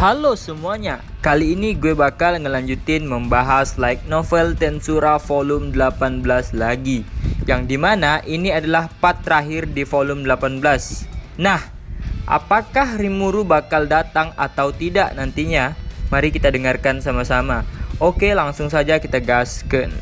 Halo semuanya, kali ini gue bakal ngelanjutin membahas light novel Tensura volume 18 lagi, yang dimana ini adalah part terakhir di volume 18. Nah, apakah Rimuru bakal datang atau tidak nantinya? Mari kita dengarkan sama-sama. Oke, langsung saja kita gasken.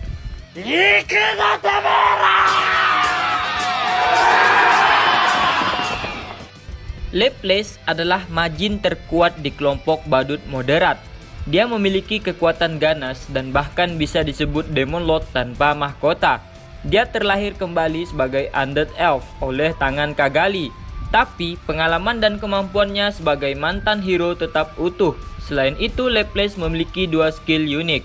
Laplace adalah majin terkuat di kelompok badut moderat. Dia memiliki kekuatan ganas dan bahkan bisa disebut Demon Lord tanpa mahkota. Dia terlahir kembali sebagai Undead Elf oleh tangan Cagalli. Tapi pengalaman dan kemampuannya sebagai mantan hero tetap utuh. Selain itu, Laplace memiliki dua skill unik.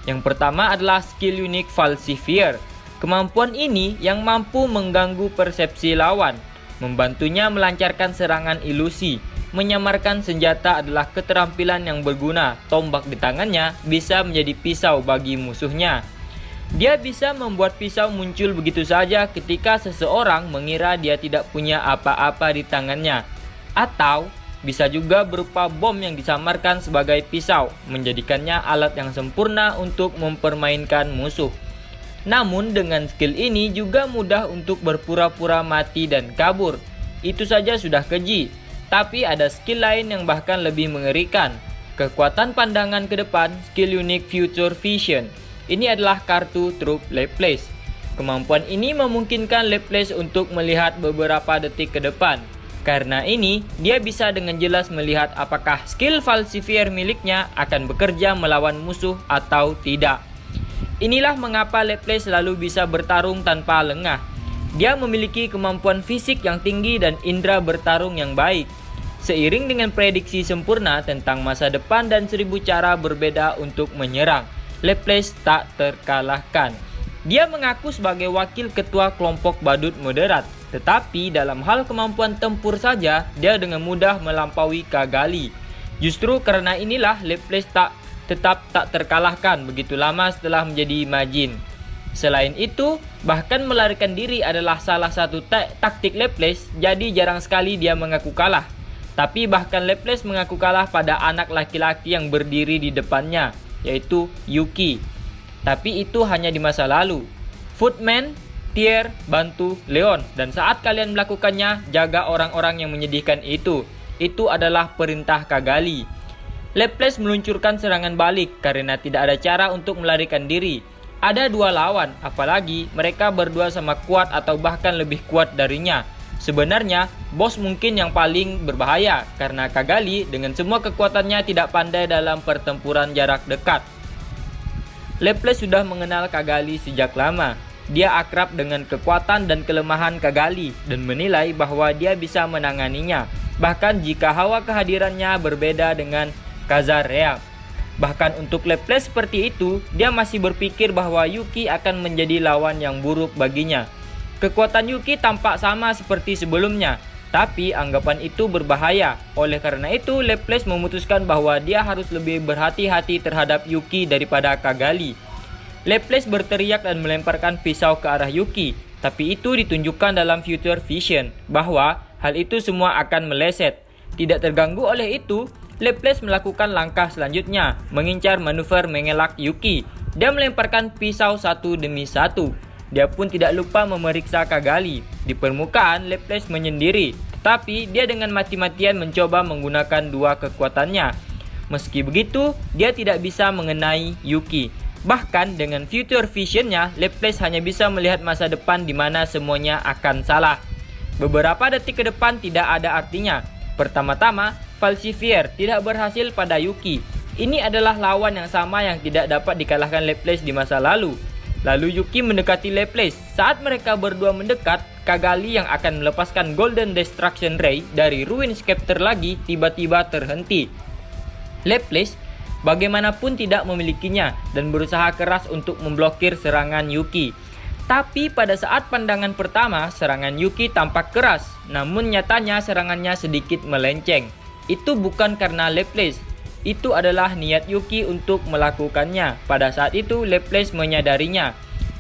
Yang pertama adalah skill unik Falsifier. Kemampuan ini yang mampu mengganggu persepsi lawan, membantunya melancarkan serangan ilusi. Menyamarkan senjata adalah keterampilan yang berguna. Tombak di tangannya bisa menjadi pisau bagi musuhnya. Dia bisa membuat pisau muncul begitu saja ketika seseorang mengira dia tidak punya apa-apa di tangannya. Atau bisa juga berupa bom yang disamarkan sebagai pisau, menjadikannya alat yang sempurna untuk mempermainkan musuh. Namun dengan skill ini juga mudah untuk berpura-pura mati dan kabur. Itu saja sudah keji. Tapi ada skill lain yang bahkan lebih mengerikan. Kekuatan pandangan ke depan, skill unik Future Vision. Ini adalah kartu trup Laplace. Kemampuan ini memungkinkan Laplace untuk melihat beberapa detik ke depan. Karena ini, dia bisa dengan jelas melihat apakah skill Falsifier miliknya akan bekerja melawan musuh atau tidak. Inilah mengapa Laplace selalu bisa bertarung tanpa lengah. Dia memiliki kemampuan fisik yang tinggi dan indera bertarung yang baik. Seiring dengan prediksi sempurna tentang masa depan dan 1000 cara berbeda untuk menyerang, Laplace tak terkalahkan. Dia mengaku sebagai wakil ketua kelompok badut moderat, tetapi dalam hal kemampuan tempur saja, dia dengan mudah melampaui Cagalli. Justru karena inilah Laplace tetap tak terkalahkan begitu lama setelah menjadi majin. Selain itu, bahkan melarikan diri adalah salah satu taktik Laplace, jadi jarang sekali dia mengaku kalah. Tapi bahkan Laplace mengaku kalah pada anak laki-laki yang berdiri di depannya, yaitu Yuki. Tapi itu hanya di masa lalu. Footman, Tyr, bantu Leon, dan saat kalian melakukannya, jaga orang-orang yang menyedihkan itu. Itu adalah perintah Cagalli. Laplace meluncurkan serangan balik karena tidak ada cara untuk melarikan diri. Ada dua lawan, apalagi mereka berdua sama kuat atau bahkan lebih kuat darinya. Sebenarnya, bos mungkin yang paling berbahaya karena Cagalli dengan semua kekuatannya tidak pandai dalam pertempuran jarak dekat. Laplace sudah mengenal Cagalli sejak lama. Dia akrab dengan kekuatan dan kelemahan Cagalli dan menilai bahwa dia bisa menanganinya. Bahkan jika hawa kehadirannya berbeda dengan Kazarea. Bahkan untuk Laplace seperti itu, dia masih berpikir bahwa Yuki akan menjadi lawan yang buruk baginya. Kekuatan Yuki tampak sama seperti sebelumnya, tapi anggapan itu berbahaya. Oleh karena itu, Laplace memutuskan bahwa dia harus lebih berhati-hati terhadap Yuki daripada Cagalli. Laplace berteriak dan melemparkan pisau ke arah Yuki, tapi itu ditunjukkan dalam Future Vision bahwa hal itu semua akan meleset. Tidak terganggu oleh itu, Laplace melakukan langkah selanjutnya, mengincar manuver mengelak Yuki. Dia melemparkan pisau satu demi satu. Dia pun tidak lupa memeriksa Cagalli. Di permukaan, Laplace menyendiri, tetapi dia dengan mati-matian mencoba menggunakan dua kekuatannya. Meski begitu, dia tidak bisa mengenai Yuki. Bahkan dengan Future Vision-nya, Laplace hanya bisa melihat masa depan di mana semuanya akan salah. Beberapa detik ke depan tidak ada artinya. Pertama-tama, Falsifier tidak berhasil pada Yuki. Ini adalah lawan yang sama yang tidak dapat dikalahkan Laplace di masa lalu. Lalu Yuki mendekati Laplace. Saat mereka berdua mendekat, Cagalli yang akan melepaskan Golden Destruction Ray dari Ruin Scepter lagi tiba-tiba terhenti. Laplace bagaimanapun tidak memilikinya dan berusaha keras untuk memblokir serangan Yuki. Tapi pada saat pandangan pertama, serangan Yuki tampak keras, namun nyatanya serangannya sedikit melenceng. Itu bukan karena Laplace, itu adalah niat Yuki untuk melakukannya. Pada saat itu, Laplace menyadarinya.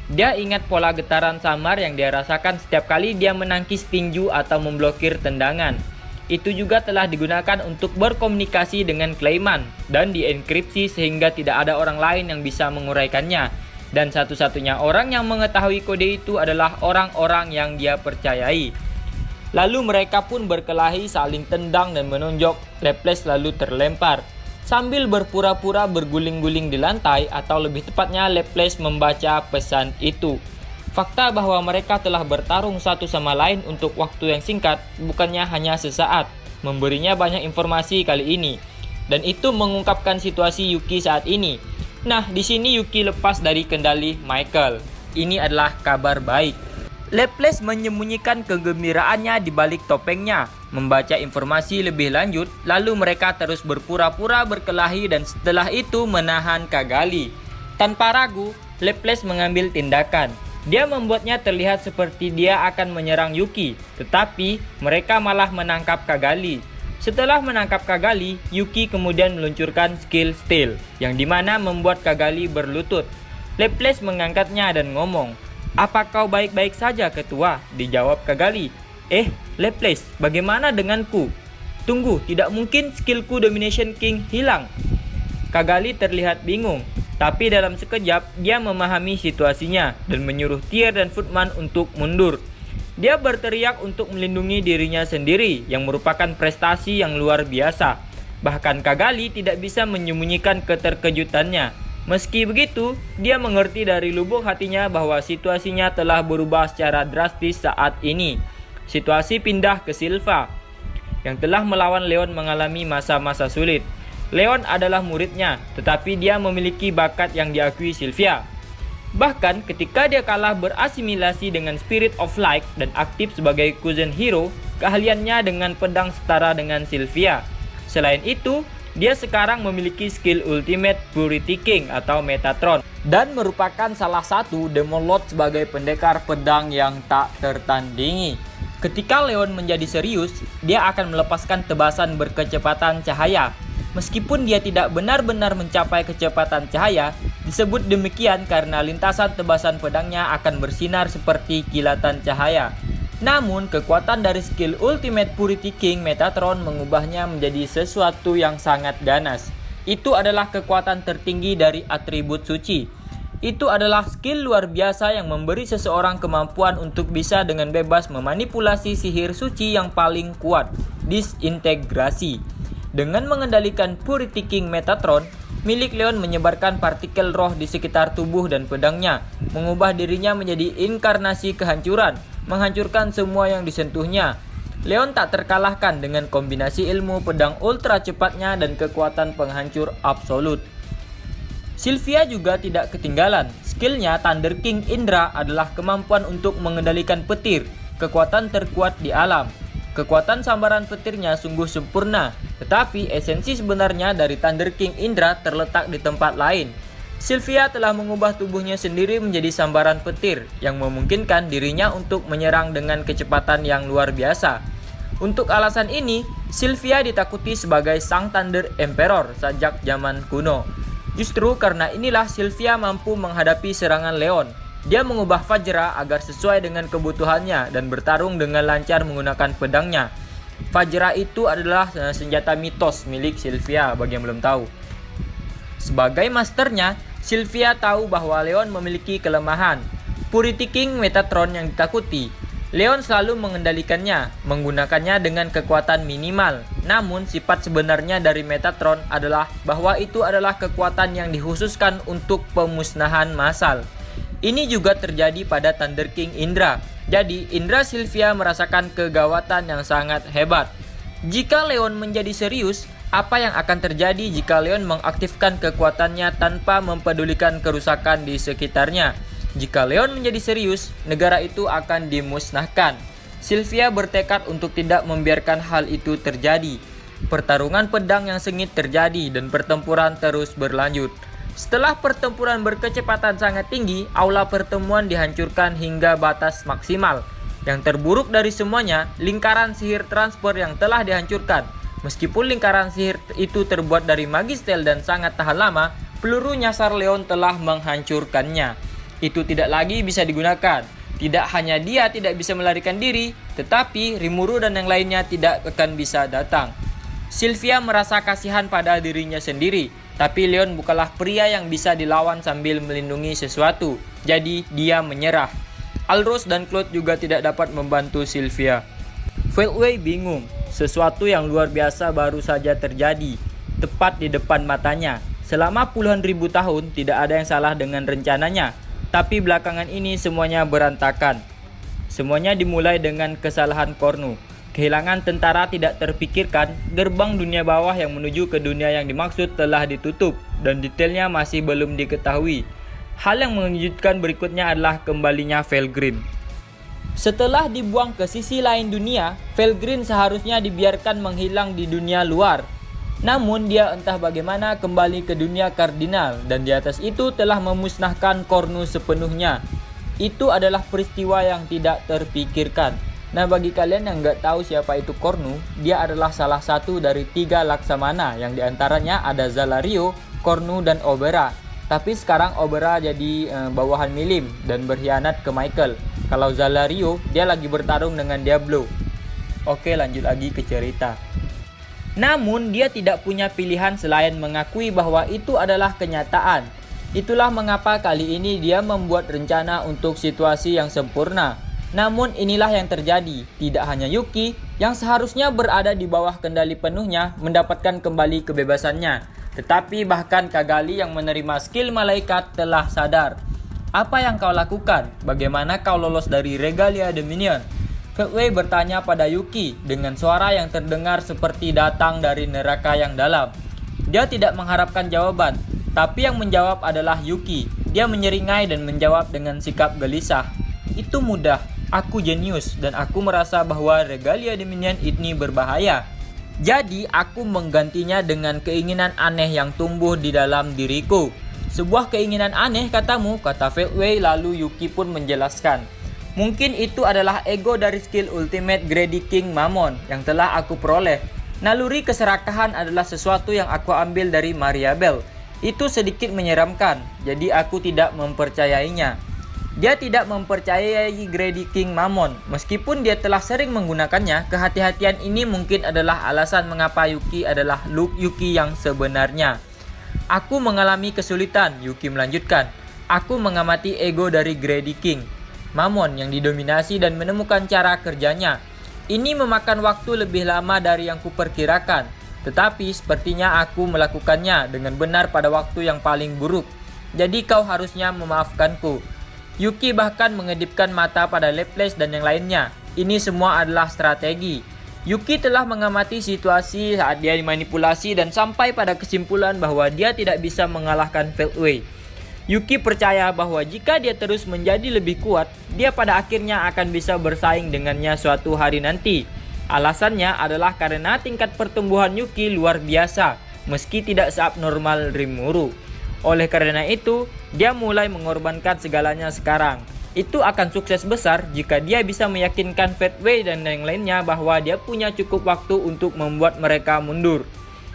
Dia ingat pola getaran samar yang dia rasakan setiap kali dia menangkis tinju atau memblokir tendangan. Itu juga telah digunakan untuk berkomunikasi dengan Clayman dan dienkripsi sehingga tidak ada orang lain yang bisa menguraikannya. Dan satu-satunya orang yang mengetahui kode itu adalah orang-orang yang dia percayai. Lalu mereka pun berkelahi, saling tendang dan menonjok. Laplace lalu terlempar sambil berpura-pura berguling-guling di lantai, atau lebih tepatnya Laplace membaca pesan itu. Fakta bahwa mereka telah bertarung satu sama lain untuk waktu yang singkat, bukannya hanya sesaat, memberinya banyak informasi kali ini. Dan itu mengungkapkan situasi Yuki saat ini. Nah, di sini Yuki lepas dari kendali Michael. Ini adalah kabar baik. Laplace menyembunyikan kegembiraannya di balik topengnya, membaca informasi lebih lanjut, lalu mereka terus berpura-pura berkelahi dan setelah itu menahan Cagalli. Tanpa ragu, Laplace mengambil tindakan. Dia membuatnya terlihat seperti dia akan menyerang Yuki, tetapi mereka malah menangkap Cagalli. Setelah menangkap Cagalli, Yuki kemudian meluncurkan skill Steal, yang dimana membuat Cagalli berlutut. Laplace mengangkatnya dan ngomong, "Apa kau baik-baik saja, ketua?" Dijawab Cagalli, Laplace, bagaimana denganku?" "Tunggu, tidak mungkin skillku Domination King hilang." Cagalli terlihat bingung. Tapi dalam sekejap, dia memahami situasinya dan menyuruh Tyr dan Footman untuk mundur. Dia berteriak untuk melindungi dirinya sendiri, yang merupakan prestasi yang luar biasa. Bahkan Cagalli tidak bisa menyembunyikan keterkejutannya. Meski begitu, dia mengerti dari lubuk hatinya bahwa situasinya telah berubah secara drastis saat ini. Situasi pindah ke Silva, yang telah melawan Leon mengalami masa-masa sulit. Leon adalah muridnya, tetapi dia memiliki bakat yang diakui Sylvia. Bahkan ketika dia kalah berasimilasi dengan Spirit of Light dan aktif sebagai cousin hero, keahliannya dengan pedang setara dengan Sylvia. Selain itu, dia sekarang memiliki skill Ultimate Purity King atau Metatron dan merupakan salah satu Demon Lord sebagai pendekar pedang yang tak tertandingi. Ketika Leon menjadi serius, dia akan melepaskan tebasan berkecepatan cahaya. Meskipun dia tidak benar-benar mencapai kecepatan cahaya, disebut demikian karena lintasan tebasan pedangnya akan bersinar seperti kilatan cahaya. Namun, kekuatan dari skill Ultimate Purity King Metatron mengubahnya menjadi sesuatu yang sangat ganas. Itu adalah kekuatan tertinggi dari atribut suci. Itu adalah skill luar biasa yang memberi seseorang kemampuan untuk bisa dengan bebas memanipulasi sihir suci yang paling kuat, disintegrasi. Dengan mengendalikan Purity King Metatron, milik Leon menyebarkan partikel roh di sekitar tubuh dan pedangnya, mengubah dirinya menjadi inkarnasi kehancuran, menghancurkan semua yang disentuhnya. Leon tak terkalahkan dengan kombinasi ilmu pedang ultra cepatnya dan kekuatan penghancur absolut. Sylvia juga tidak ketinggalan. Skillnya Thunder King Indra adalah kemampuan untuk mengendalikan petir, kekuatan terkuat di alam. Kekuatan sambaran petirnya sungguh sempurna, tetapi esensi sebenarnya dari Thunder King Indra terletak di tempat lain. Sylvia telah mengubah tubuhnya sendiri menjadi sambaran petir, yang memungkinkan dirinya untuk menyerang dengan kecepatan yang luar biasa. Untuk alasan ini, Sylvia ditakuti sebagai Sang Thunder Emperor sejak zaman kuno. Justru karena inilah Sylvia mampu menghadapi serangan Leon. Dia mengubah Fajra agar sesuai dengan kebutuhannya dan bertarung dengan lancar menggunakan pedangnya. Fajra itu adalah senjata mitos milik Sylvia bagi yang belum tahu. Sebagai masternya, Sylvia tahu bahwa Leon memiliki kelemahan. Purity King Metatron yang ditakuti. Leon selalu mengendalikannya, menggunakannya dengan kekuatan minimal. Namun sifat sebenarnya dari Metatron adalah bahwa itu adalah kekuatan yang dikhususkan untuk pemusnahan massal. Ini juga terjadi pada Thunder King Indra. Jadi, Indra Sylvia merasakan kegawatan yang sangat hebat. Jika Leon menjadi serius, apa yang akan terjadi jika Leon mengaktifkan kekuatannya tanpa mempedulikan kerusakan di sekitarnya? Jika Leon menjadi serius, negara itu akan dimusnahkan. Sylvia bertekad untuk tidak membiarkan hal itu terjadi. Pertarungan pedang yang sengit terjadi dan pertempuran terus berlanjut. Setelah pertempuran berkecepatan sangat tinggi, aula pertemuan dihancurkan hingga batas maksimal. Yang terburuk dari semuanya, lingkaran sihir transfer yang telah dihancurkan. Meskipun lingkaran sihir itu terbuat dari magistel dan sangat tahan lama, peluru nyasar Leon telah menghancurkannya. Itu tidak lagi bisa digunakan. Tidak hanya dia tidak bisa melarikan diri, tetapi Rimuru dan yang lainnya tidak akan bisa datang. Sylvia merasa kasihan pada dirinya sendiri, tapi Leon bukanlah pria yang bisa dilawan sambil melindungi sesuatu, jadi dia menyerah. Alros dan Claude juga tidak dapat membantu Sylvia. Feltway bingung, sesuatu yang luar biasa baru saja terjadi, tepat di depan matanya. Selama puluhan ribu tahun tidak ada yang salah dengan rencananya, tapi belakangan ini semuanya berantakan. Semuanya dimulai dengan kesalahan Cornu. Kehilangan tentara tidak terpikirkan, gerbang dunia bawah yang menuju ke dunia yang dimaksud telah ditutup, dan detailnya masih belum diketahui. Hal yang mengejutkan berikutnya adalah kembalinya Felgrin. Setelah dibuang ke sisi lain dunia, Felgrin seharusnya dibiarkan menghilang di dunia luar. Namun dia entah bagaimana kembali ke dunia kardinal, dan di atas itu telah memusnahkan Cornu sepenuhnya. Itu adalah peristiwa yang tidak terpikirkan. Nah, bagi kalian yang nggak tahu siapa itu Cornu, dia adalah salah satu dari 3 Laksamana, yang diantaranya ada Zalario, Cornu, dan Obera. Tapi sekarang Obera jadi bawahan Milim dan berkhianat ke Michael. Kalau Zalario, dia lagi bertarung dengan Diablo. Oke, lanjut lagi ke cerita. Namun dia tidak punya pilihan selain mengakui bahwa itu adalah kenyataan. Itulah mengapa kali ini dia membuat rencana untuk situasi yang sempurna. Namun inilah yang terjadi. Tidak hanya Yuki yang seharusnya berada di bawah kendali penuhnya mendapatkan kembali kebebasannya, tetapi bahkan Cagalli yang menerima skill malaikat telah sadar. Apa yang kau lakukan? Bagaimana kau lolos dari Regalia Dominion? Feltway bertanya pada Yuki dengan suara yang terdengar seperti datang dari neraka yang dalam. Dia tidak mengharapkan jawaban, tapi yang menjawab adalah Yuki. Dia menyeringai dan menjawab dengan sikap gelisah. Itu mudah, aku jenius dan aku merasa bahwa Regalia Dominion ini berbahaya. Jadi aku menggantinya dengan keinginan aneh yang tumbuh di dalam diriku. Sebuah keinginan aneh katamu, kata Feltway, lalu Yuki pun menjelaskan. Mungkin itu adalah ego dari skill Ultimate Grady King Mammon yang telah aku peroleh. Naluri keserakahan adalah sesuatu yang aku ambil dari Maria Bell. Itu sedikit menyeramkan, jadi aku tidak mempercayainya. Dia tidak mempercayai Grady King Mammon. Meskipun dia telah sering menggunakannya, kehati-hatian ini mungkin adalah alasan mengapa Yuki adalah Luke Yuki yang sebenarnya. Aku mengalami kesulitan, Yuki melanjutkan. Aku mengamati ego dari Grady King Mammon yang didominasi dan menemukan cara kerjanya. Ini memakan waktu lebih lama dari yang kuperkirakan, tetapi sepertinya aku melakukannya dengan benar pada waktu yang paling buruk. Jadi kau harusnya memaafkanku. Yuki bahkan mengedipkan mata pada Laplace dan yang lainnya. Ini semua adalah strategi. Yuki telah mengamati situasi saat dia dimanipulasi dan sampai pada kesimpulan bahwa dia tidak bisa mengalahkan Feltway. Yuki percaya bahwa jika dia terus menjadi lebih kuat, dia pada akhirnya akan bisa bersaing dengannya suatu hari nanti. Alasannya adalah karena tingkat pertumbuhan Yuki luar biasa, meski tidak seabnormal Rimuru. Oleh karena itu, dia mulai mengorbankan segalanya sekarang. Itu akan sukses besar jika dia bisa meyakinkan Feltway dan yang lainnya bahwa dia punya cukup waktu untuk membuat mereka mundur.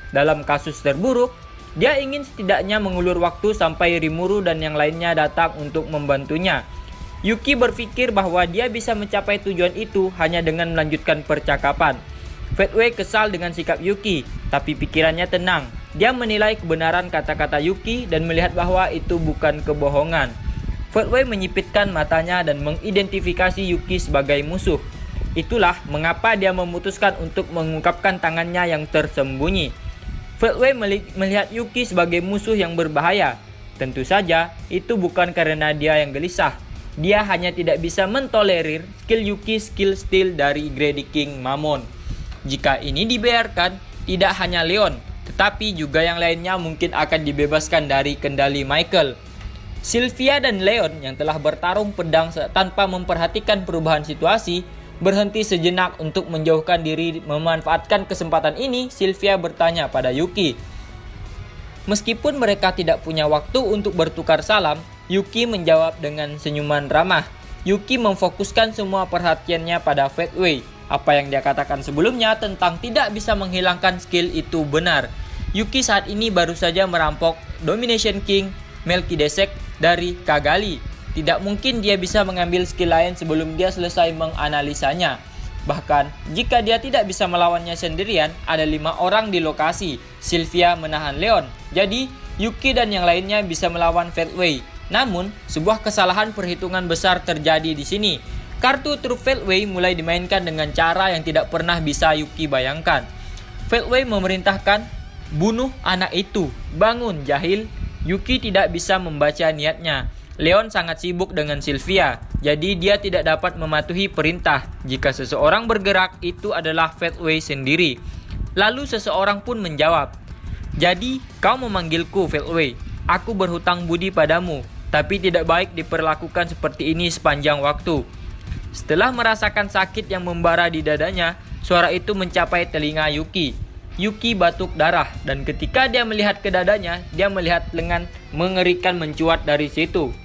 Dalam kasus terburuk, dia ingin setidaknya mengulur waktu sampai Rimuru dan yang lainnya datang untuk membantunya. Yuki berpikir bahwa dia bisa mencapai tujuan itu hanya dengan melanjutkan percakapan. Feltway kesal dengan sikap Yuki, tapi pikirannya tenang. Dia menilai kebenaran kata-kata Yuki dan melihat bahwa itu bukan kebohongan. Feltway menyipitkan matanya dan mengidentifikasi Yuki sebagai musuh. Itulah mengapa dia memutuskan untuk mengungkapkan tangannya yang tersembunyi. Feltway melihat Yuki sebagai musuh yang berbahaya. Tentu saja, itu bukan karena dia yang gelisah. Dia hanya tidak bisa mentolerir skill Yuki skill steal dari Grady King Mammon. Jika ini dibiarkan, tidak hanya Leon, tetapi juga yang lainnya mungkin akan dibebaskan dari kendali Michael. Sylvia dan Leon yang telah bertarung pedang tanpa memperhatikan perubahan situasi, berhenti sejenak untuk menjauhkan diri. Memanfaatkan kesempatan ini, Sylvia bertanya pada Yuki. Meskipun mereka tidak punya waktu untuk bertukar salam, Yuki menjawab dengan senyuman ramah. Yuki memfokuskan semua perhatiannya pada Feltway. Apa yang dia katakan sebelumnya tentang tidak bisa menghilangkan skill itu benar. Yuki saat ini baru saja merampok Domination King Melchizedek dari Cagalli. Tidak mungkin dia bisa mengambil skill lain sebelum dia selesai menganalisanya. Bahkan, jika dia tidak bisa melawannya sendirian, ada 5 orang di lokasi. Sylvia menahan Leon. Jadi, Yuki dan yang lainnya bisa melawan Fatway. Namun, sebuah kesalahan perhitungan besar terjadi di sini. Kartu truk Fatway mulai dimainkan dengan cara yang tidak pernah bisa Yuki bayangkan. Fatway memerintahkan, "Bunuh anak itu, bangun jahil." Yuki tidak bisa membaca niatnya. Leon sangat sibuk dengan Sylvia, jadi dia tidak dapat mematuhi perintah. Jika seseorang bergerak, itu adalah Fatway sendiri. Lalu seseorang pun menjawab, "Jadi kau memanggilku Fatway. Aku berhutang budi padamu, tapi tidak baik diperlakukan seperti ini sepanjang waktu." Setelah merasakan sakit yang membara di dadanya, suara itu mencapai telinga Yuki. Yuki batuk darah, dan ketika dia melihat ke dadanya, dia melihat lengan mengerikan mencuat dari situ.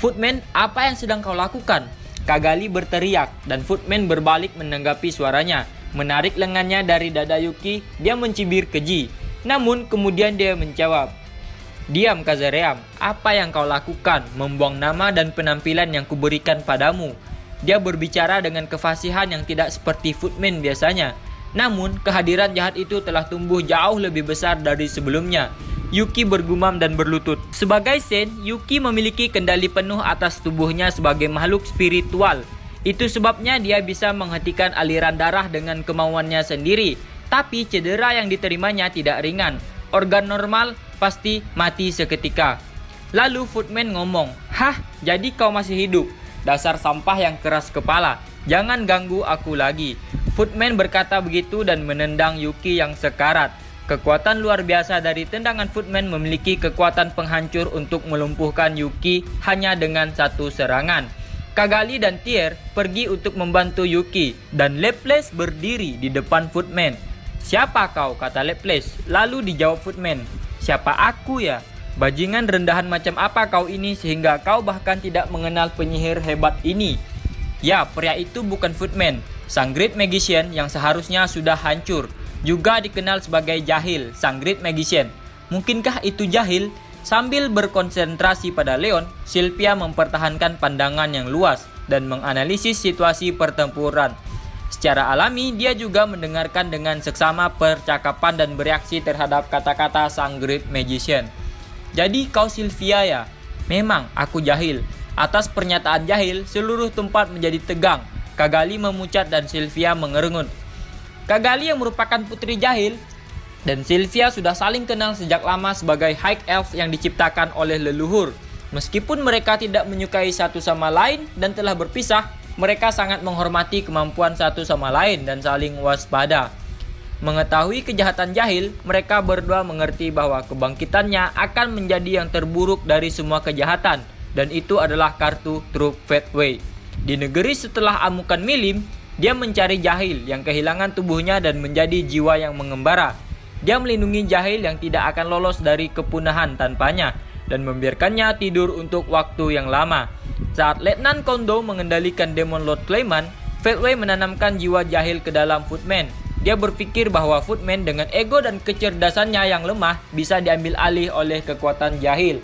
"Footman, apa yang sedang kau lakukan?" Kagali berteriak, dan Footman berbalik menanggapi suaranya. Menarik lengannya dari dada Yuki, dia mencibir keji. Namun kemudian dia menjawab, "Diam Kazaream, apa yang kau lakukan? Membuang nama dan penampilan yang kuberikan padamu." Dia berbicara dengan kefasihan yang tidak seperti Footman biasanya. Namun, kehadiran jahat itu telah tumbuh jauh lebih besar dari sebelumnya. Yuki bergumam dan berlutut. Sebagai Sen, Yuki memiliki kendali penuh atas tubuhnya sebagai makhluk spiritual. Itu sebabnya dia bisa menghentikan aliran darah dengan kemauannya sendiri. Tapi cedera yang diterimanya tidak ringan. Organ normal pasti mati seketika. Lalu Footman ngomong, "Hah, jadi kau masih hidup? Dasar sampah yang keras kepala. Jangan ganggu aku lagi." Footman berkata begitu dan menendang Yuki yang sekarat. Kekuatan luar biasa dari tendangan Footman memiliki kekuatan penghancur untuk melumpuhkan Yuki hanya dengan satu serangan. Kagali dan Tier pergi untuk membantu Yuki dan Laplace berdiri di depan Footman. "Siapa kau?" kata Laplace. Lalu dijawab Footman, "Siapa aku ya? Bajingan rendahan macam apa kau ini sehingga kau bahkan tidak mengenal penyihir hebat ini?" Ya, pria itu bukan Footman, sang Great Magician yang seharusnya sudah hancur. Juga dikenal sebagai Jahil, sang Great Magician. Mungkinkah itu Jahil? Sambil berkonsentrasi pada Leon, Sylvia mempertahankan pandangan yang luas dan menganalisis situasi pertempuran. Secara alami, dia juga mendengarkan dengan seksama percakapan dan bereaksi terhadap kata-kata sang Great Magician. "Jadi kau Sylvia ya?" "Memang, aku Jahil." Atas pernyataan Jahil, seluruh tempat menjadi tegang. Kagali memucat dan Sylvia mengerengut. Kagali yang merupakan putri Jahil dan Sylvia sudah saling kenal sejak lama sebagai High Elf yang diciptakan oleh leluhur. Meskipun mereka tidak menyukai satu sama lain dan telah berpisah, mereka sangat menghormati kemampuan satu sama lain dan saling waspada. Mengetahui kejahatan Jahil, mereka berdua mengerti bahwa kebangkitannya akan menjadi yang terburuk dari semua kejahatan, dan itu adalah kartu truk Fatway. Di negeri setelah amukan milim, dia mencari Jahil yang kehilangan tubuhnya dan menjadi jiwa yang mengembara. Dia melindungi Jahil yang tidak akan lolos dari kepunahan tanpanya dan membiarkannya tidur untuk waktu yang lama. Saat Letnan Kondo mengendalikan Demon Lord Clayman, Fatway menanamkan jiwa Jahil ke dalam Footman. Dia berpikir bahwa Footman dengan ego dan kecerdasannya yang lemah bisa diambil alih oleh kekuatan Jahil.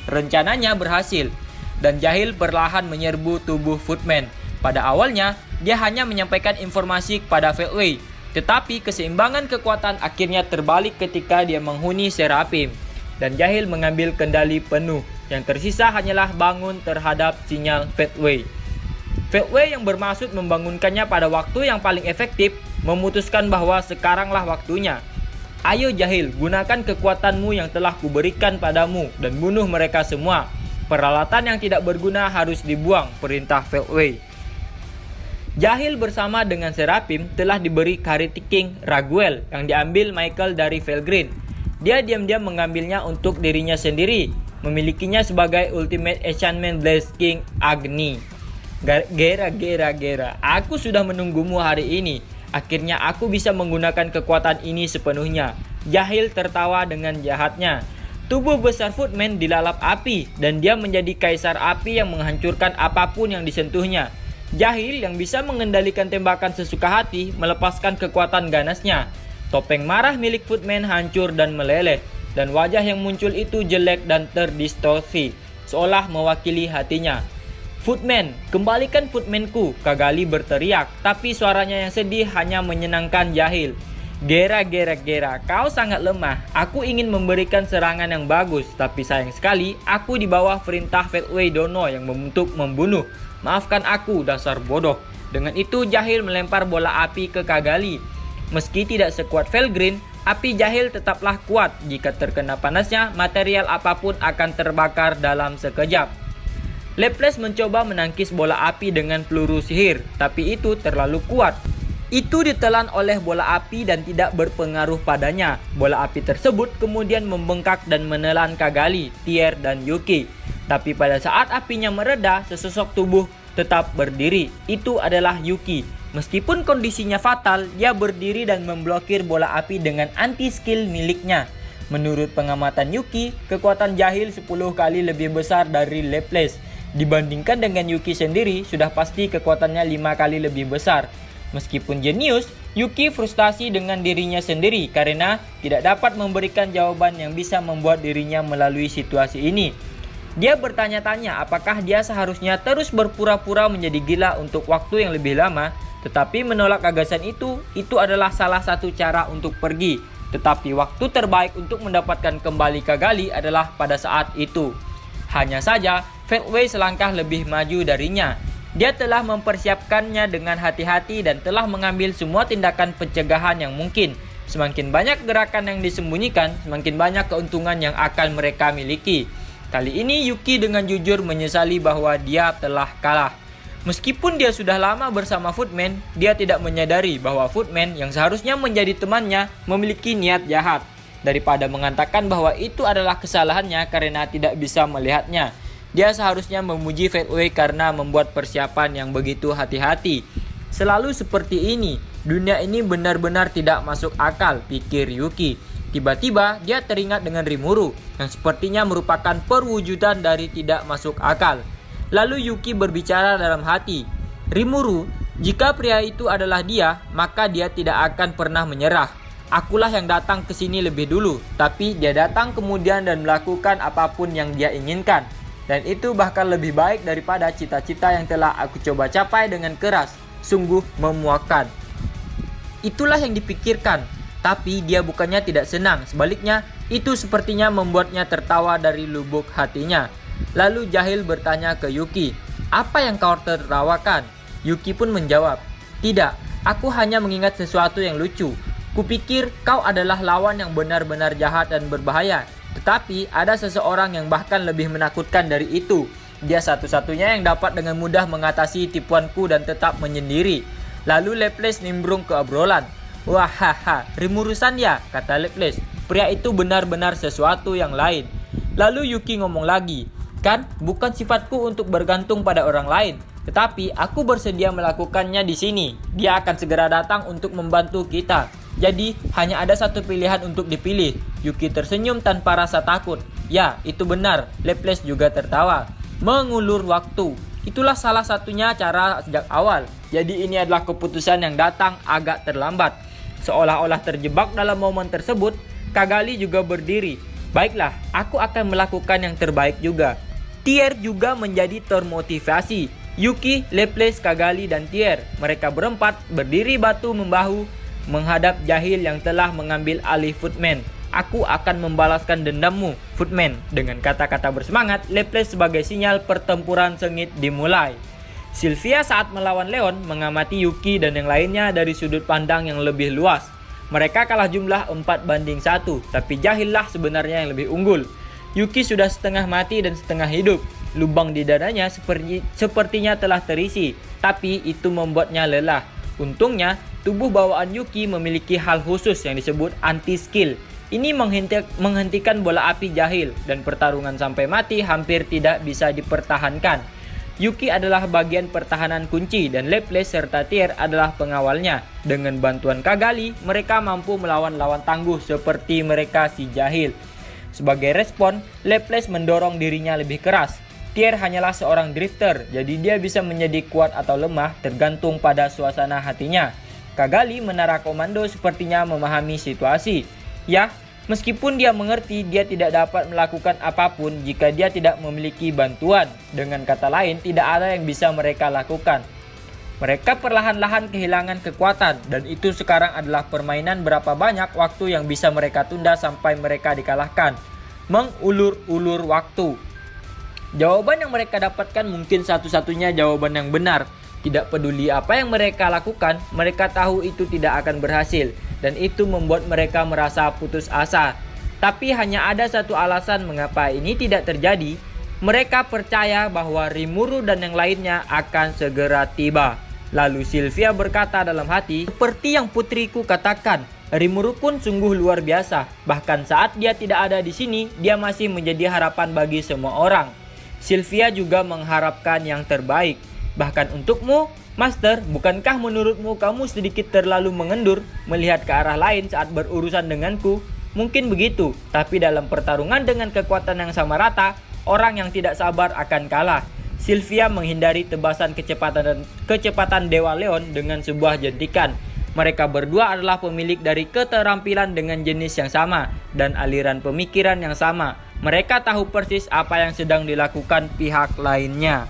Rencananya berhasil, dan Jahil perlahan menyerbu tubuh Footman. Pada awalnya, dia hanya menyampaikan informasi kepada Fatway, tetapi keseimbangan kekuatan akhirnya terbalik ketika dia menghuni Seraphim, dan Jahil mengambil kendali penuh. Yang tersisa hanyalah bangun terhadap sinyal Fatway. Fatway yang bermaksud membangunkannya pada waktu yang paling efektif, memutuskan bahwa sekaranglah waktunya. "Ayo Jahil, gunakan kekuatanmu yang telah kuberikan padamu dan bunuh mereka semua. Peralatan yang tidak berguna harus dibuang," perintah Fatway. Jahil bersama dengan Seraphim telah diberi Karate King Raguel yang diambil Michael dari Felgrin. Dia diam-diam mengambilnya untuk dirinya sendiri, memilikinya sebagai Ultimate Enchantment Blaze King Agni. Gera, aku sudah menunggumu hari ini. Akhirnya aku bisa menggunakan kekuatan ini sepenuhnya." Jahil tertawa dengan jahatnya. Tubuh besar Footman dilalap api dan dia menjadi kaisar api yang menghancurkan apapun yang disentuhnya. Jahil yang bisa mengendalikan tembakan sesuka hati melepaskan kekuatan ganasnya. Topeng marah milik Footman hancur dan meleleh, dan wajah yang muncul itu jelek dan terdistorsi. seolah mewakili hatinya. "Footman, kembalikan Footman-ku," Cagalli berteriak, tapi suaranya yang sedih hanya menyenangkan Jahil. "Gera, kau sangat lemah. Aku ingin memberikan serangan yang bagus, tapi sayang sekali aku di bawah perintah Fatway Dono yang untuk membunuh. Maafkan aku, dasar bodoh." Dengan itu Jahil melempar bola api ke Cagalli. Meski tidak sekuat Felgrin, api Jahil tetaplah kuat. Jika terkena panasnya, material apapun akan terbakar dalam sekejap. Laplace mencoba menangkis bola api dengan peluru sihir, tapi itu terlalu kuat. Itu ditelan oleh bola api dan tidak berpengaruh padanya. Bola api tersebut kemudian membengkak dan menelan Cagalli, Thier, dan Yuki. Tapi pada saat apinya mereda, sesosok tubuh tetap berdiri. Itu adalah Yuki. Meskipun kondisinya fatal, dia berdiri dan memblokir bola api dengan anti-skill miliknya. Menurut pengamatan Yuki, kekuatan Jahil 10 kali lebih besar dari Laplace. Dibandingkan dengan Yuki sendiri, sudah pasti kekuatannya 5 kali lebih besar. Meskipun jenius, Yuki frustasi dengan dirinya sendiri karena tidak dapat memberikan jawaban yang bisa membuat dirinya melalui situasi ini. Dia bertanya-tanya apakah dia seharusnya terus berpura-pura menjadi gila untuk waktu yang lebih lama, tetapi menolak gagasan itu adalah salah satu cara untuk pergi. Tetapi waktu terbaik untuk mendapatkan kembali Cagalli adalah pada saat itu. Hanya saja, Fatway selangkah lebih maju darinya. Dia telah mempersiapkannya dengan hati-hati dan telah mengambil semua tindakan pencegahan yang mungkin. Semakin banyak gerakan yang disembunyikan, semakin banyak keuntungan yang akan mereka miliki. Kali ini Yuki dengan jujur menyesali bahwa dia telah kalah. Meskipun dia sudah lama bersama Footman, dia tidak menyadari bahwa Footman yang seharusnya menjadi temannya memiliki niat jahat. Daripada mengatakan bahwa itu adalah kesalahannya karena tidak bisa melihatnya, dia seharusnya memuji Fatway karena membuat persiapan yang begitu hati-hati. Selalu seperti ini, dunia ini benar-benar tidak masuk akal, pikir Yuki. Tiba-tiba dia teringat dengan Rimuru, yang sepertinya merupakan perwujudan dari tidak masuk akal. Lalu Yuki berbicara dalam hati, "Rimuru, jika pria itu adalah dia, maka dia tidak akan pernah menyerah. Akulah yang datang ke sini lebih dulu, tapi dia datang kemudian dan melakukan apapun yang dia inginkan. Dan itu bahkan lebih baik daripada cita-cita yang telah aku coba capai dengan keras. Sungguh memuakkan." Itulah yang dipikirkan, tapi dia bukannya tidak senang. Sebaliknya, itu sepertinya membuatnya tertawa dari lubuk hatinya. Lalu Jahil bertanya ke Yuki, "Apa yang kau tertawakan?" Yuki pun menjawab, "Tidak, aku hanya mengingat sesuatu yang lucu. Kupikir kau adalah lawan yang benar-benar jahat dan berbahaya. Tetapi ada seseorang yang bahkan lebih menakutkan dari itu. Dia satu-satunya yang dapat dengan mudah mengatasi tipuanku dan tetap menyendiri." Lalu Laplace nimbrung ke obrolan. "Wahaha, Rimurusan ya," kata Laplace. "Pria itu benar-benar sesuatu yang lain." Lalu Yuki ngomong lagi, "Kan, bukan sifatku untuk bergantung pada orang lain. Tetapi aku bersedia melakukannya di sini. Dia akan segera datang untuk membantu kita. Jadi hanya ada satu pilihan untuk dipilih." Yuki tersenyum tanpa rasa takut. "Ya, itu benar." Laplace juga tertawa. "Mengulur waktu. Itulah salah satunya cara sejak awal. Jadi ini adalah keputusan yang datang agak terlambat." Seolah-olah terjebak dalam momen tersebut, Cagalli juga berdiri. "Baiklah, aku akan melakukan yang terbaik juga." Thier juga menjadi termotivasi. Yuki, Laplace, Cagalli, dan Thier. Mereka berempat berdiri batu membahu menghadap Jahil yang telah mengambil alih Footman. "Aku akan membalaskan dendammu, Footman." Dengan kata-kata bersemangat, Laplace sebagai sinyal pertempuran sengit dimulai. Sylvia saat melawan Leon mengamati Yuki dan yang lainnya dari sudut pandang yang lebih luas. Mereka kalah jumlah 4-1, tapi Jahillah sebenarnya yang lebih unggul. Yuki sudah setengah mati dan setengah hidup. Lubang di dadanya sepertinya telah terisi, tapi itu membuatnya lelah. Untungnya, tubuh bawaan Yuki memiliki hal khusus yang disebut anti-skill. Ini menghentikan bola api Jahil, dan pertarungan sampai mati hampir tidak bisa dipertahankan. Yuki adalah bagian pertahanan kunci dan Laplace serta Thier adalah pengawalnya. Dengan bantuan Cagalli, mereka mampu melawan lawan tangguh seperti mereka si Jahil. Sebagai respon, Laplace mendorong dirinya lebih keras. Thier hanyalah seorang drifter, jadi dia bisa menjadi kuat atau lemah tergantung pada suasana hatinya. Cagalli menara komando sepertinya memahami situasi. "Ya, Meskipun dia mengerti dia tidak dapat melakukan apapun jika dia tidak memiliki bantuan. Dengan kata lain, tidak ada yang bisa mereka lakukan. Mereka perlahan-lahan kehilangan kekuatan, dan itu sekarang adalah permainan berapa banyak waktu yang bisa mereka tunda sampai mereka dikalahkan. Mengulur-ulur waktu. Jawaban yang mereka dapatkan mungkin satu-satunya jawaban yang benar. Tidak peduli apa yang mereka lakukan, mereka tahu itu tidak akan berhasil, dan itu membuat mereka merasa putus asa. Tapi hanya ada satu alasan mengapa ini tidak terjadi. Mereka percaya bahwa Rimuru dan yang lainnya akan segera tiba. Lalu Sylvia berkata dalam hati, seperti yang putriku katakan, Rimuru pun sungguh luar biasa. Bahkan saat dia tidak ada di sini, dia masih menjadi harapan bagi semua orang. Sylvia juga mengharapkan yang terbaik. Bahkan untukmu, Master, bukankah menurutmu kamu sedikit terlalu mengendur melihat ke arah lain saat berurusan denganku? Mungkin begitu, tapi dalam pertarungan dengan kekuatan yang sama rata, orang yang tidak sabar akan kalah. Sylvia menghindari tebasan kecepatan Dewa Leon dengan sebuah jentikan. Mereka berdua adalah pemilik dari keterampilan dengan jenis yang sama dan aliran pemikiran yang sama. Mereka tahu persis apa yang sedang dilakukan pihak lainnya.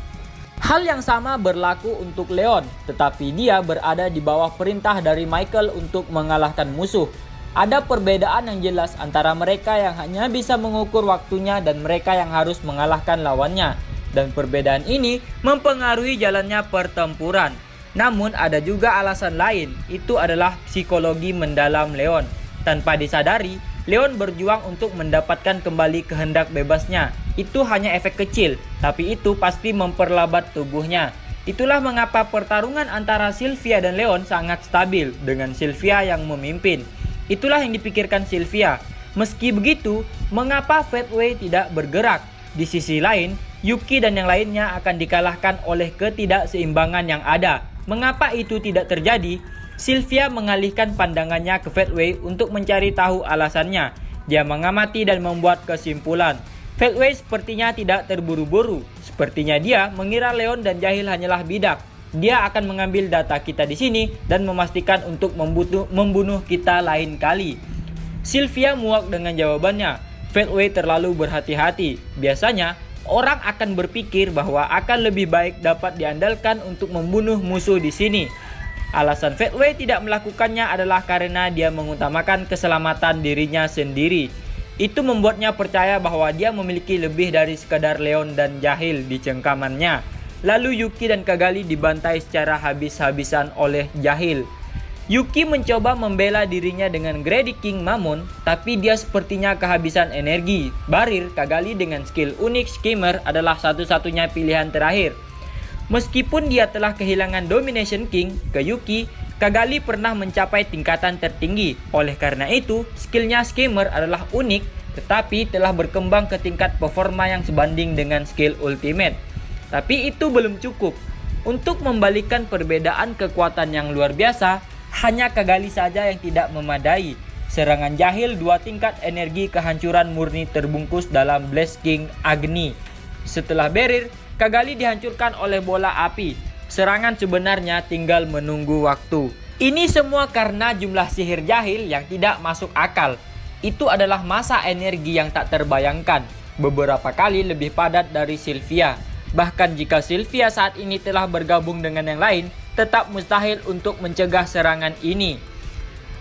Hal yang sama berlaku untuk Leon, tetapi dia berada di bawah perintah dari Michael untuk mengalahkan musuh. Ada perbedaan yang jelas antara mereka yang hanya bisa mengukur waktunya dan mereka yang harus mengalahkan lawannya. Dan perbedaan ini mempengaruhi jalannya pertempuran. Namun ada juga alasan lain, itu adalah psikologi mendalam Leon. Tanpa disadari, Leon berjuang untuk mendapatkan kembali kehendak bebasnya. Itu hanya efek kecil, tapi itu pasti memperlambat tubuhnya. Itulah mengapa pertarungan antara Sylvia dan Leon sangat stabil, dengan Sylvia yang memimpin. Itulah yang dipikirkan Sylvia. Meski begitu, mengapa Fatway tidak bergerak? Di sisi lain, Yuki dan yang lainnya akan dikalahkan oleh ketidakseimbangan yang ada. Mengapa itu tidak terjadi? Sylvia mengalihkan pandangannya ke Fatway untuk mencari tahu alasannya. Dia mengamati dan membuat kesimpulan. Fatway sepertinya tidak terburu-buru. Sepertinya dia mengira Leon dan Jahil hanyalah bidak. Dia akan mengambil data kita di sini dan memastikan untuk membunuh kita lain kali. Sylvia muak dengan jawabannya. Fatway terlalu berhati-hati. Biasanya, orang akan berpikir bahwa akan lebih baik dapat diandalkan untuk membunuh musuh di sini. Alasan Fatway tidak melakukannya adalah karena dia mengutamakan keselamatan dirinya sendiri. Itu membuatnya percaya bahwa dia memiliki lebih dari sekadar Leon dan Jahil di cengkamannya. Lalu Yuki dan Kagali dibantai secara habis-habisan oleh Jahil. Yuki mencoba membela dirinya dengan Grady King Mammon, tapi dia sepertinya kehabisan energi. Barir Kagali dengan skill unik Skimmer adalah satu-satunya pilihan terakhir. Meskipun dia telah kehilangan Domination King ke Yuki, Kagali pernah mencapai tingkatan tertinggi. Oleh karena itu, skillnya Skimmer adalah unik, tetapi telah berkembang ke tingkat performa yang sebanding dengan skill Ultimate. Tapi itu belum cukup. Untuk membalikan perbedaan kekuatan yang luar biasa, hanya Kagali saja yang tidak memadai. Serangan Jahil 2 tingkat energi kehancuran murni terbungkus dalam Blaze King Agni. Setelah Berir, Kagali dihancurkan oleh bola api. Serangan sebenarnya tinggal menunggu waktu. Ini semua karena jumlah sihir Jahil yang tidak masuk akal. Itu adalah massa energi yang tak terbayangkan. Beberapa kali lebih padat dari Sylvia. Bahkan jika Sylvia saat ini telah bergabung dengan yang lain, tetap mustahil untuk mencegah serangan ini.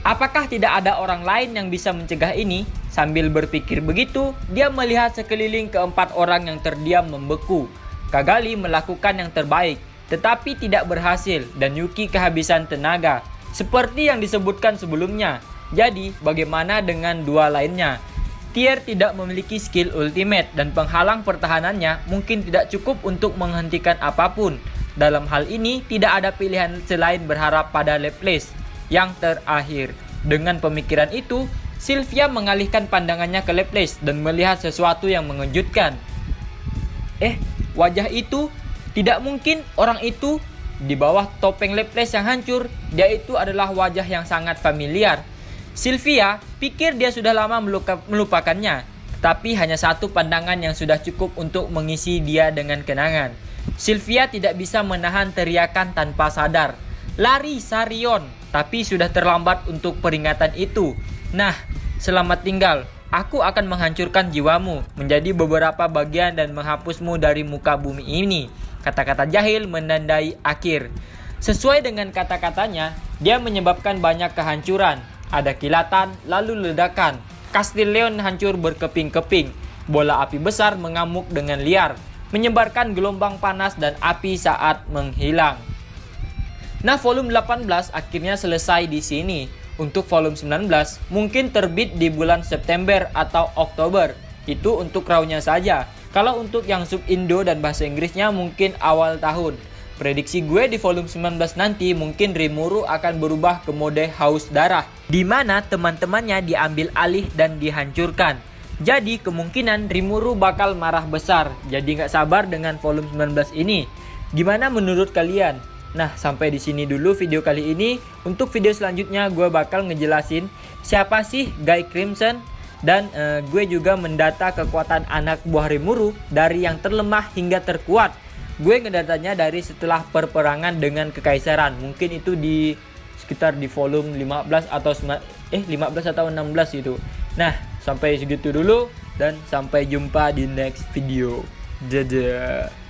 Apakah tidak ada orang lain yang bisa mencegah ini? Sambil berpikir begitu, dia melihat sekeliling keempat orang yang terdiam membeku. Kagali melakukan yang terbaik, tetapi tidak berhasil dan Yuki kehabisan tenaga. Seperti yang disebutkan sebelumnya. Jadi, bagaimana dengan dua lainnya? Tier tidak memiliki skill ultimate dan penghalang pertahanannya mungkin tidak cukup untuk menghentikan apapun. Dalam hal ini, tidak ada pilihan selain berharap pada Laplace yang terakhir. Dengan pemikiran itu, Sylvia mengalihkan pandangannya ke Laplace dan melihat sesuatu yang mengejutkan. Wajah itu, tidak mungkin orang itu di bawah topeng Laplace yang hancur. Dia itu adalah wajah yang sangat familiar. Sylvia pikir dia sudah lama melupakannya, tapi hanya satu pandangan yang sudah cukup untuk mengisi dia dengan kenangan. Sylvia tidak bisa menahan teriakan tanpa sadar. Lari Sarion, tapi sudah terlambat untuk peringatan itu. Nah, Selamat tinggal. Aku akan menghancurkan jiwamu menjadi beberapa bagian dan menghapusmu dari muka bumi ini. Kata-kata jahil menandai akhir. Sesuai dengan kata-katanya, dia menyebabkan banyak kehancuran. Ada kilatan, lalu ledakan. Kastil Leon hancur berkeping-keping. Bola api besar mengamuk dengan liar, menyebarkan gelombang panas dan api saat menghilang. Nah, volume 18 akhirnya selesai di sini. Untuk volume 19 mungkin terbit di bulan September atau Oktober. Itu untuk raw-nya saja. Kalau untuk yang sub Indo dan bahasa Inggrisnya mungkin awal tahun. Prediksi gue di volume 19 nanti mungkin Rimuru akan berubah ke mode haus darah, di mana teman-temannya diambil alih dan dihancurkan. Jadi kemungkinan Rimuru bakal marah besar. Jadi nggak sabar dengan volume 19 ini. Gimana menurut kalian? Nah, sampai di sini dulu video kali ini. Untuk video selanjutnya gue bakal ngejelasin siapa sih Guy Crimson, dan gue juga mendata kekuatan anak buah Rimuru dari yang terlemah hingga terkuat. Gue ngedatanya dari setelah perperangan dengan kekaisaran. Mungkin itu di sekitar di volume 15 atau 15 atau 16 itu. Nah, sampai segitu dulu dan sampai jumpa di next video. Dadah.